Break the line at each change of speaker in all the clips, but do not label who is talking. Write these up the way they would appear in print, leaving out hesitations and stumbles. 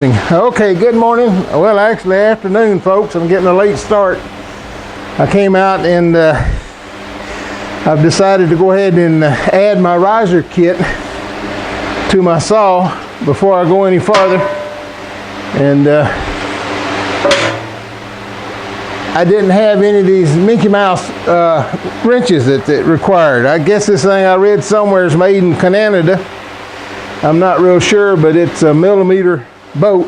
Okay, good morning. Well, actually afternoon, folks. I'm getting a late start. I came out and I've decided to go ahead and add my riser kit to my saw before I go any farther. And I didn't have any of these Mickey Mouse wrenches that it required. I guess this thing I read somewhere is made in Canada. I'm not real sure, but it's a millimeter boat,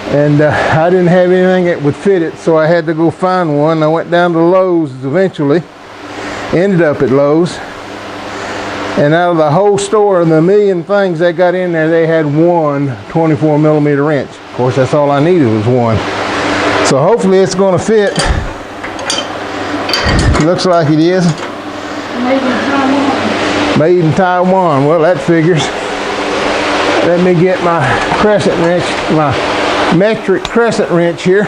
and I didn't have anything that would fit it, so I had to go find one. I went down to Lowe's eventually, ended up at Lowe's, and out of the whole store and the million things they got in there, they had one 24 millimeter wrench. Of course, that's all I needed was one, so hopefully it's going to fit. Looks like it is.
Made in Taiwan.
Made in Taiwan. Well, that figures. Let me get my crescent wrench, my metric crescent wrench here.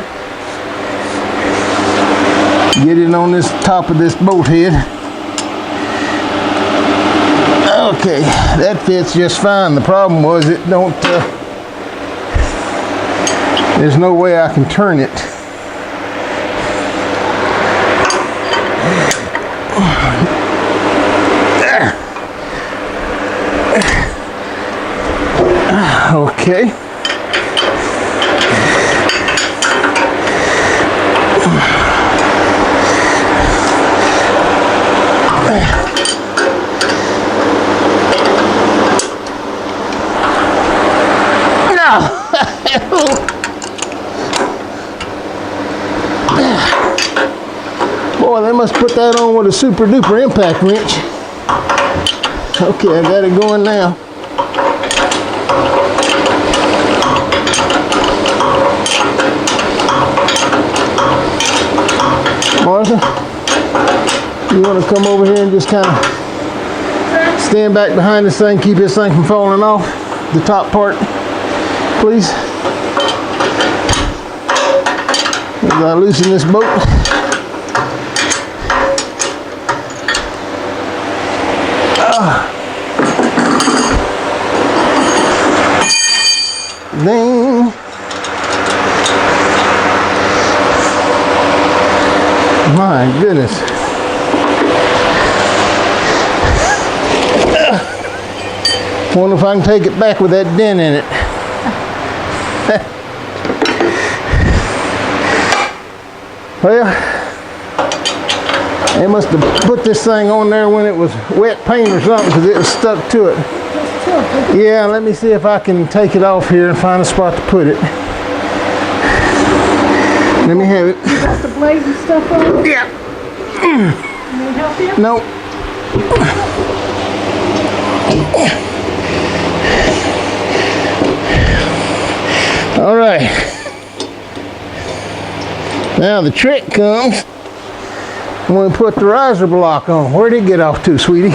Get it on this top of this bolt head. Okay, that fits just fine. The problem was it don't, there's no way I can turn it. Okay. Boy, they must put that on with a super duper impact wrench. Okay, I got it going now. Martha, you want to come over here and just kind of stand back behind this thing, keep this thing from falling off, the top part, please. As I loosen this bolt. Ding. My goodness. Wonder if I can take it back with that dent in it. Well, they must have put this thing on there when it was wet paint or something, because it was stuck to it. Yeah, let me see if I can take it off here and find a spot to put it. Let me have it.
You got the blade and stuff on it?
Yeah.
Can I help you?
Nope. All right. Now the trick comes when we put the riser block on. Where'd it get off to, sweetie?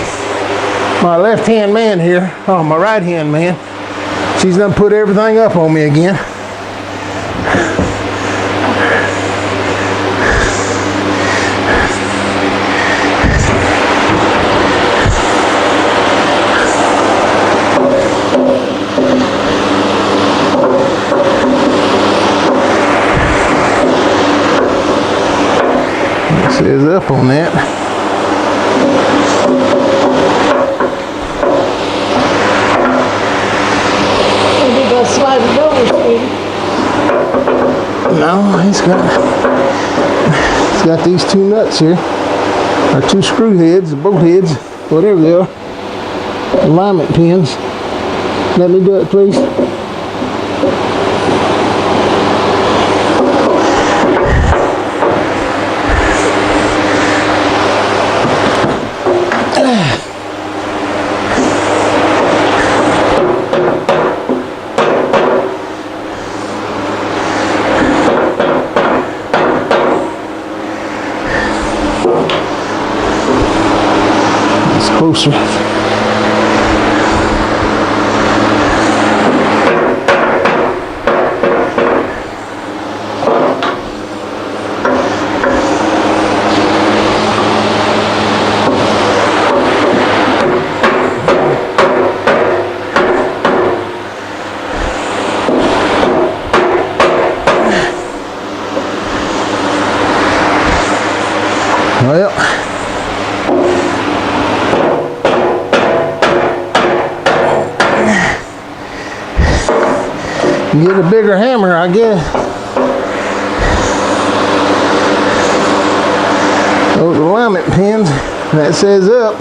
My left-hand man here. Oh, my right-hand man. She's done put everything up on me again. Says up on that.
Maybe go slide it over, sweetie.
No, he's got these two nuts here, or two screw heads, bolt heads, whatever they are, alignment pins. Let me do it, please. Closer. Get a bigger hammer, I guess. Those alignment pins, that says up.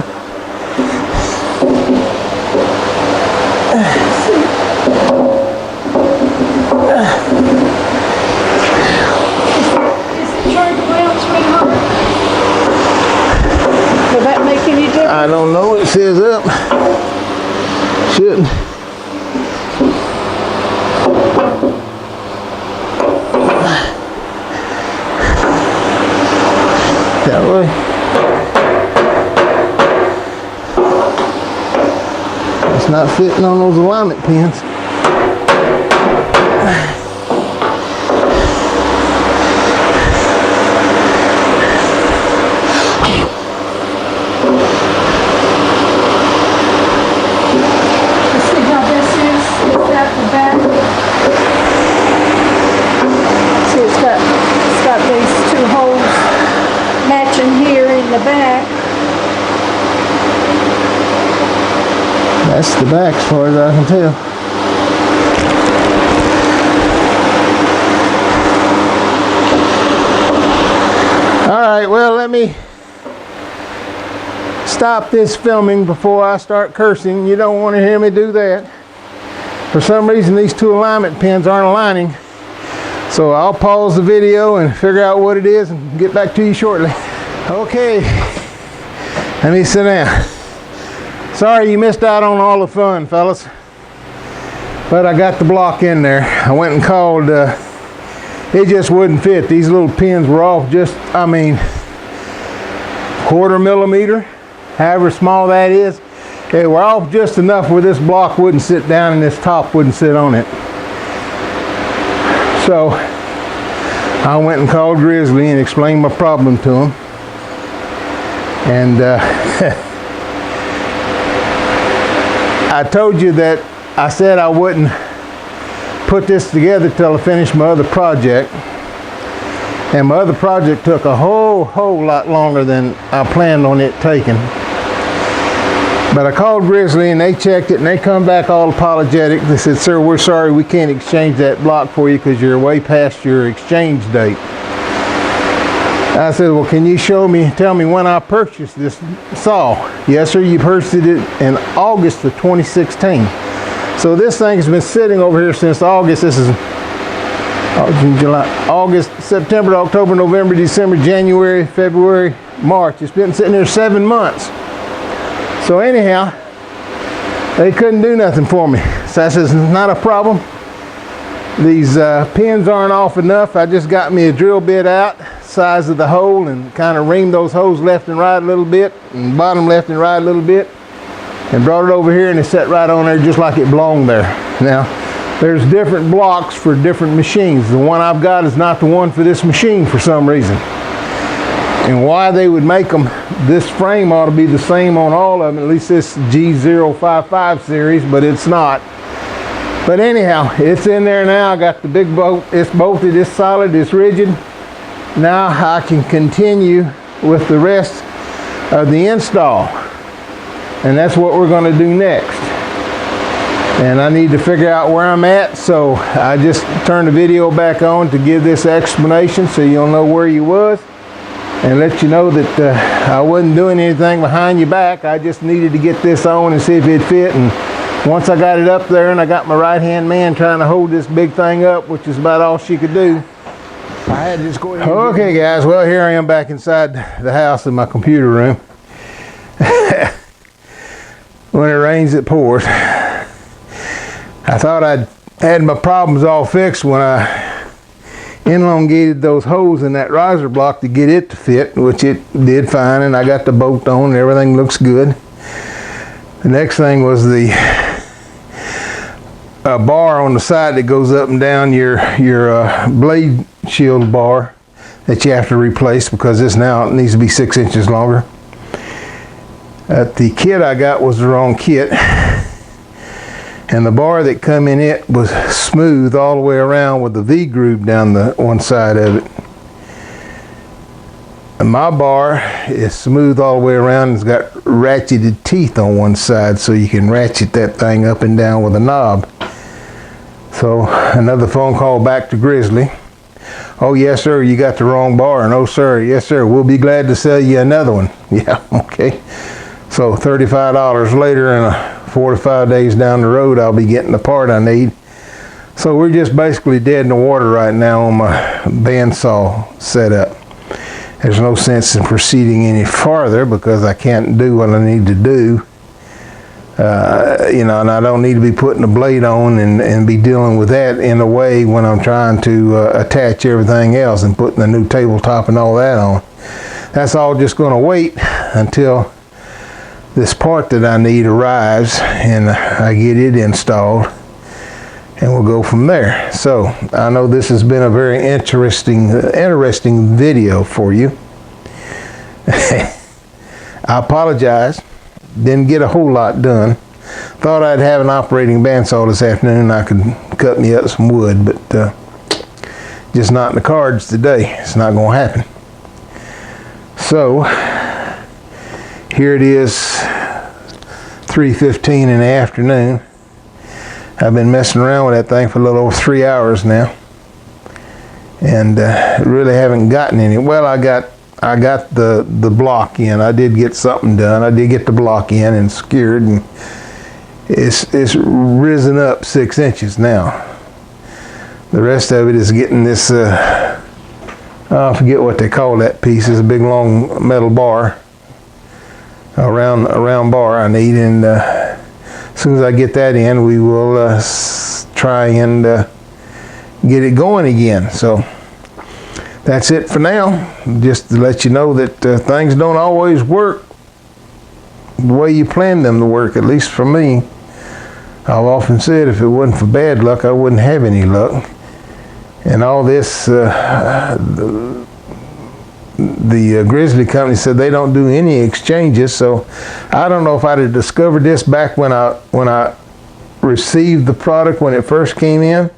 Will that make any difference?
I don't know, it says up. Shouldn't. That way. It's not fitting on those alignment pins. That's the back as far as I can tell. Alright, well, let me stop this filming before I start cursing. You don't want to hear me do that. For some reason these two alignment pins aren't aligning. So I'll pause the video and figure out what it is and get back to you shortly. Okay, let me sit down. Sorry you missed out on all the fun, fellas. But I got the block in there. I went and called, it just wouldn't fit. These little pins were off just, I mean, 1/4 millimeter, however small that is. They were off just enough where this block wouldn't sit down and this top wouldn't sit on it. So I went and called Grizzly and explained my problem to him. And I told you that I said I wouldn't put this together till I finished my other project. And my other project took a whole lot longer than I planned on it taking. But I called Grizzly and they checked it and they come back all apologetic. They said, "Sir, we're sorry we can't exchange that block for you because you're way past your exchange date." I said, "Well, can you tell me when I purchased this saw?" "Yes, sir, you purchased it in August of 2016. So this thing has been sitting over here since August. This is July, August, September, October, November, December, January, February, March. It's been sitting there 7 months. So anyhow, they couldn't do nothing for me. So I says, "It's not a problem. These pins aren't off enough. I just got me a drill bit out, size of the hole, and kind of reamed those holes left and right a little bit, and bottom left and right a little bit, and brought it over here and it sat right on there just like it belonged there." Now, there's different blocks for different machines. The one I've got is not the one for this machine for some reason. And why they would make them, this frame ought to be the same on all of them, at least this G055 series, but it's not. But anyhow, it's in there now. I got the big bolt, it's bolted, it's solid, it's rigid. Now I can continue with the rest of the install. And that's what we're going to do next. And I need to figure out where I'm at, so I just turned the video back on to give this explanation so you'll know where you was. And let you know that I wasn't doing anything behind your back. I just needed to get this on and see if it fit. And once I got it up there and I got my right-hand man trying to hold this big thing up, which is about all she could do, I had to just go ahead and okay, guys, well, here I am back inside the house in my computer room. When it rains, it pours. I thought I'd had my problems all fixed when I elongated those holes in that riser block to get it to fit, which it did fine, and I got the bolt on and everything looks good. The next thing was the bar on the side that goes up and down your blade shield bar that you have to replace because this now needs to be 6 inches longer. The kit I got was the wrong kit. And the bar that come in it was smooth all the way around with the V groove down the one side of it. And my bar is smooth all the way around. It's got ratcheted teeth on one side so you can ratchet that thing up and down with a knob. So another phone call back to Grizzly. Oh yes sir, you got the wrong bar. No sir, yes sir, we'll be glad to sell you another one. Yeah, okay. So $35 later and 4 to 5 days down the road, I'll be getting the part I need. So we're just basically dead in the water right now on my bandsaw setup. There's no sense in proceeding any farther because I can't do what I need to do. You know, and I don't need to be putting the blade on and be dealing with that in a way when I'm trying to attach everything else and putting the new tabletop and all that on. That's all just going to wait until this part that I need arrives and I get it installed, and we'll go from there. So I know this has been a very interesting video for you. I apologize. Didn't get a whole lot done. Thought I'd have an operating bandsaw this afternoon. I could cut me up some wood, but just not in the cards today. It's not going to happen. So here it is, 3:15 in the afternoon. I've been messing around with that thing for a little over 3 hours now, and really haven't gotten any. Well, I got the block in. I did get something done. I did get the block in and secured, and it's risen up 6 inches now. The rest of it is getting this, I forget what they call that piece. It's a big long metal bar, a round bar I need, and as soon as I get that in, we will try and get it going again. So that's it for now. Just to let you know that things don't always work the way you plan them to work, at least for me. I've often said if it wasn't for bad luck, I wouldn't have any luck. And all this, the Grizzly company said they don't do any exchanges, so I don't know if I'd have discovered this back when I received the product when it first came in,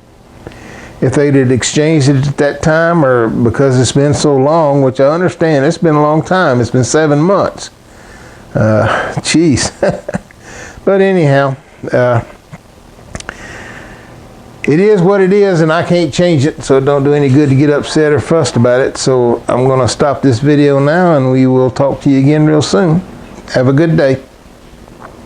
if they'd have exchanged it at that time, or because it's been so long, which I understand, it's been a long time. It's been 7 months. Jeez. But anyhow, it is what it is, and I can't change it, so it don't do any good to get upset or fussed about it. So I'm going to stop this video now, and we will talk to you again real soon. Have a good day.